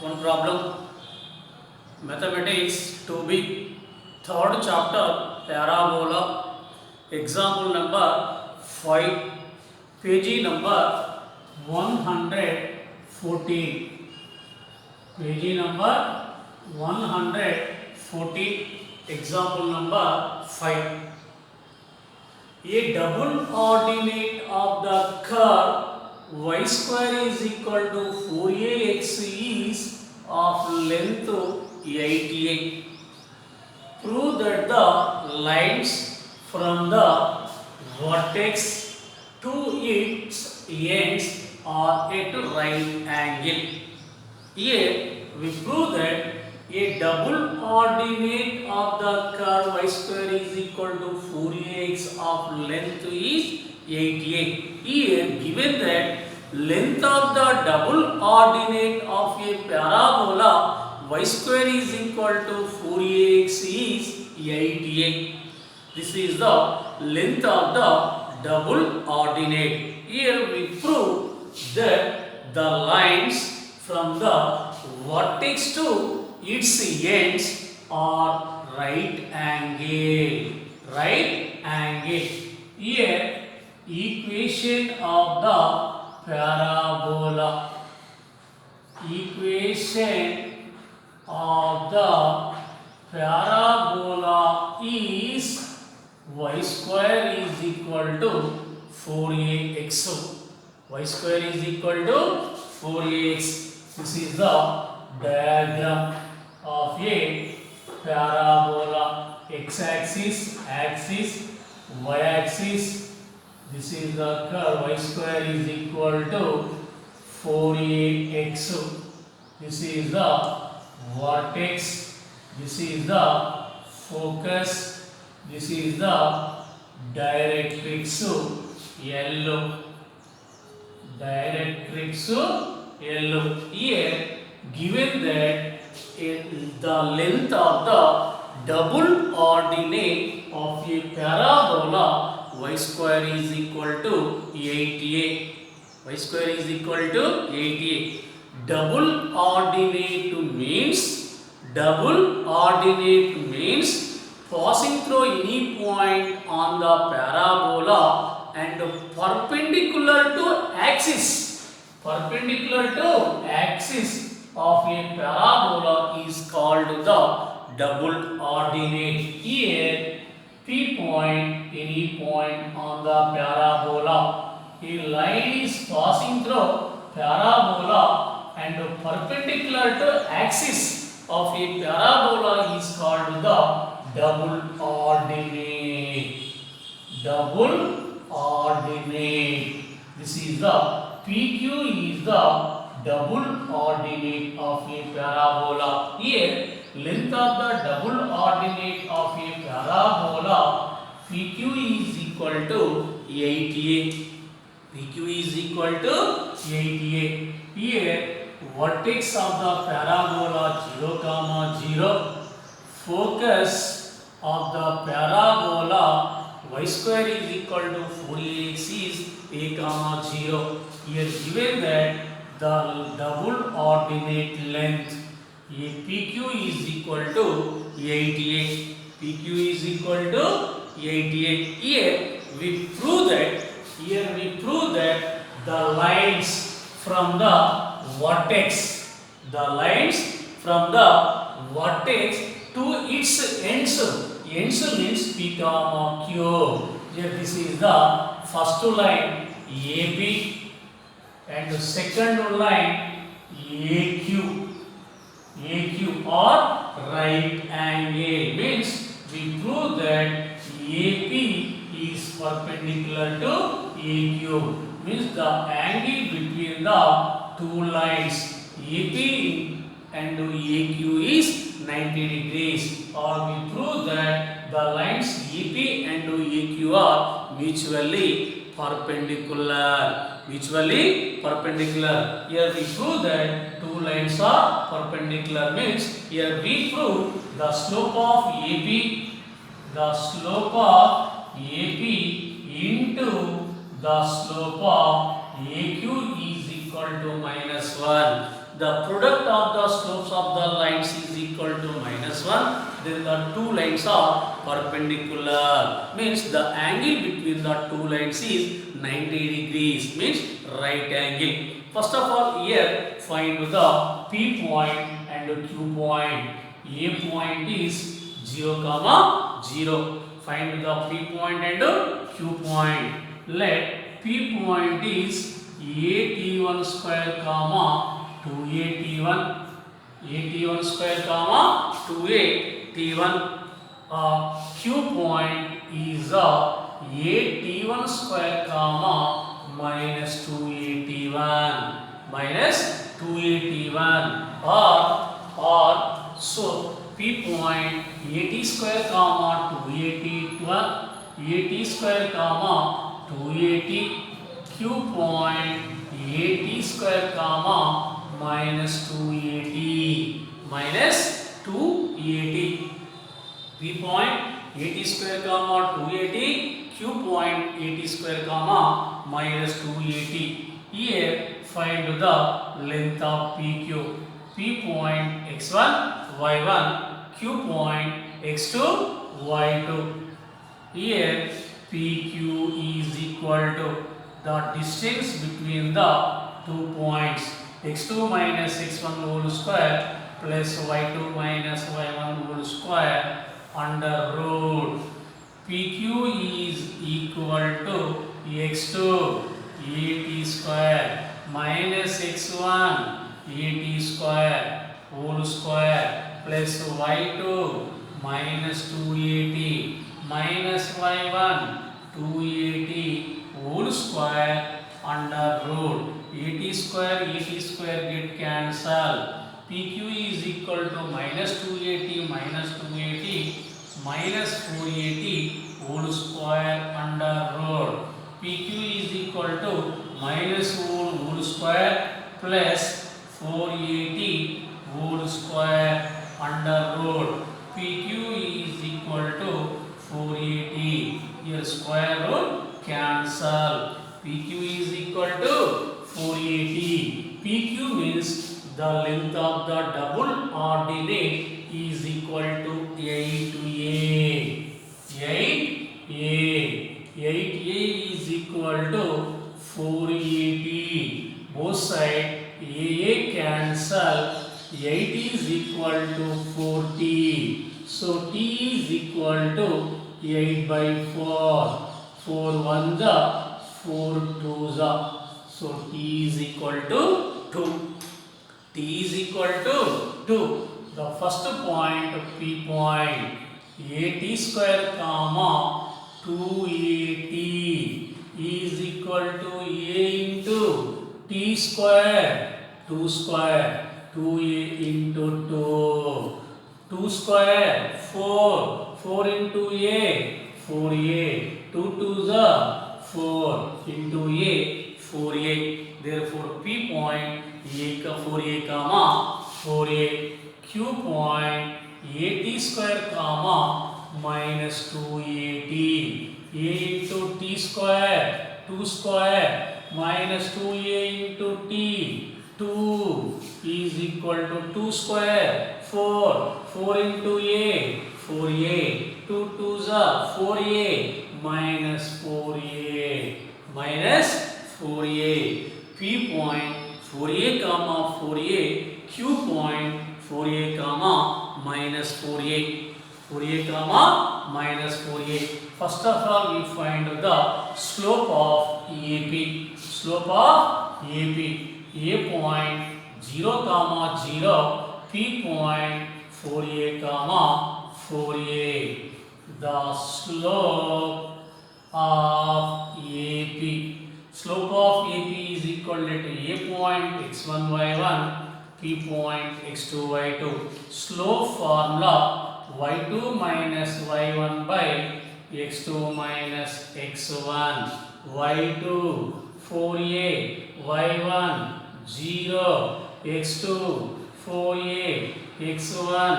one problem. Mathematics 2B, third chapter, parabola. Example number 5, page number 114. Page number 114. Example number 5. A double ordinate of the curve y square is equal to 4ax is of length 88. Prove that the lines from the vertex to its ends are at right angle. Here we prove that a double ordinate of the curve y square is equal to 4ax of length is 88. Here given that length of the double ordinate of a parabola y square is equal to 4ax is 88. This is the length of the double ordinate. Here we prove that the lines from the vertex to its ends are right angle. Right angle. Here equation of the parabola. Equation of the parabola is y square is equal to 4ax. Y square is equal to 4ax. This is the diagram of a parabola. X-axis, axis, y-axis. This is the curve. Y square is equal to 4ax. This is the vertex. This is the focus. This is the directrix. Yellow. Directrix. Yellow. Here given that the length of the double ordinate of a parabola y square is equal to 88. Y square is equal to 88. Double ordinate means passing through any point on the parabola and perpendicular to axis. Perpendicular to axis of a parabola is called the double ordinate. Here P point, any point on the parabola. A line is passing through parabola and perpendicular to axis of a parabola is called the double ordinate. Double ordinate. This is the PQ is the double ordinate of a parabola. Here length of the double ordinate of a parabola PQ is equal to 88. PQ is equal to 88. Here vertex of the parabola 0, 0. Focus of the parabola y square is equal to 4ax is a, 0. Here given that the double ordinate length PQ is equal to 88. PQ is equal to 88. Here we prove that the lines from the vertex to its ends. Ends means P, Q. Here this is the first line AB and the second line AQ. AQ or right angle means we prove that AP is perpendicular to AQ. Means the angle between the two lines AP and AQ is 90 degrees. Or we prove that the lines AP and AQ are mutually perpendicular. Here we prove that two lines are perpendicular. Means here we prove the slope of AB into the slope of AQ is equal to -1. the product of the slopes of the lines is equal to -1, then the two lines are perpendicular. Means the angle between the two lines is 90 degrees. Means right angle. First of all, here find the P point and the Q point. A point is 0, 0. Find the P point and Q point. Let P point is AT1 square, 2AT1. AT1 square, 2AT1. Q point is AT1 square, minus 2AT1. Minus 2AT1. Or so P point AT square, 2AT1. AT square, 2AT. Q point AT square, minus 2AT. Minus 2AT. P point AT square, 2AT. Q point AT square, minus 2AT. Here find the length of PQ. P point x1, y1. Q point x2, y2. Here PQ is equal to the distance between the 2 points x2 minus x1 whole square plus y2 minus y1 whole square under root. PQ is equal to x2 AT square minus x1 AT square whole square plus y2 minus 2AT minus y1 2AT whole square under root. AT square get cancelled. PQ is equal to minus 2AT minus 2AT minus 4AT whole square under root. PQ is equal to minus whole square plus 4AT whole square under root. PQ is equal to 4AT. Here square root cancel. PQ is equal to 4AT. PQ means the length of the double ordinate is equal to 8A. 8A. 8A is equal to 4AT. Both sides AA cancel. 8 is equal to 4T. So T is equal to 8 by 4. 4 1 the 4 2 the. So T is equal to 2. T is equal to 2. The first point P point AT square, 2AT is equal to A into T square. 2 square. 2A into 2. 2 square 4. 4 into A 4A. 2 to the 4 into A 4A. Therefore P point 4A, 4A. Q point AT square, minus 2AT. A into T square 2 square minus 2A into T. 2 is equal to 2 square 4. 4 into A 4A. 2 to the 4A minus 4A. Minus 4A. P point 4A, 4A. Q point 4A, minus 4A. 4A, minus 4A. First of all, we find the slope of AP. Slope of AP. A point 0, 0. P point 4A, 4A. The slope of AP. Slope of AP is equal to A point x1, y1, P point x2, y2. Slope formula y2 minus y1 by x2 minus x1. y2 4a, y1 0, x2 4a, x1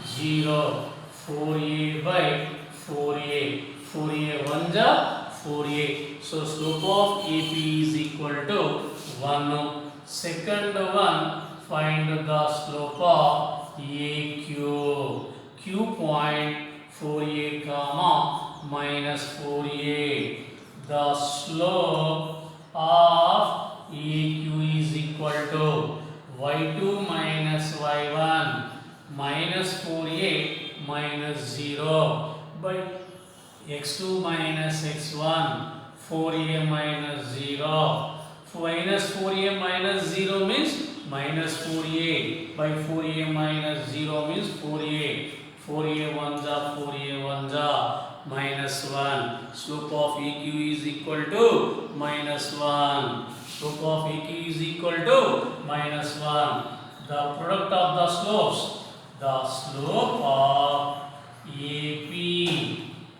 0. 4a by 4a. 4a 1 ja 4a. So slope of AP is equal to 1. Second one, find the slope of AQ. Q point 4a comma minus 4a. The slope of AQ is equal to y2 minus y1 minus 4a minus 0 by x2 minus x1 4a minus 0. Minus 4a minus 0 means minus 4a by 4a minus 0 means 4a. 4a 1 4a 1 minus 1. Slope of AQ is equal to minus 1. Slope of AQ is equal to minus 1. The product of the slopes. The slope of AP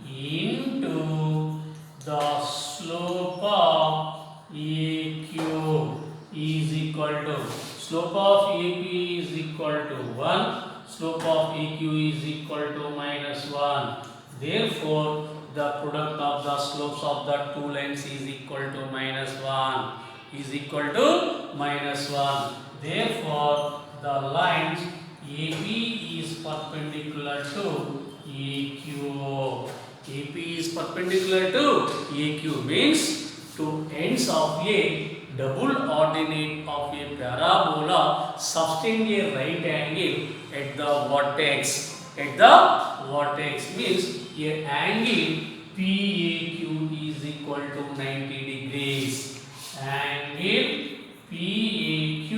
into the slope of AQ is equal to, slope of AP is equal to 1, slope of AQ is equal to minus 1. Therefore, the product of the slopes of the two lines is equal to minus 1. Is equal to minus 1. Therefore, the lines AB is perpendicular to AQ. AP is perpendicular to AQ means to ends of a double ordinate of a parabola subtend a right angle at the vertex. At the vertex means a angle PAQ is equal to 90 degrees. Angle PAQ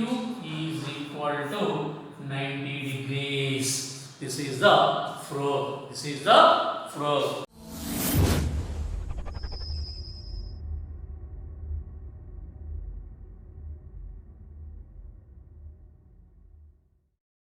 is equal to 90 degrees. This is the proof. This is the proof.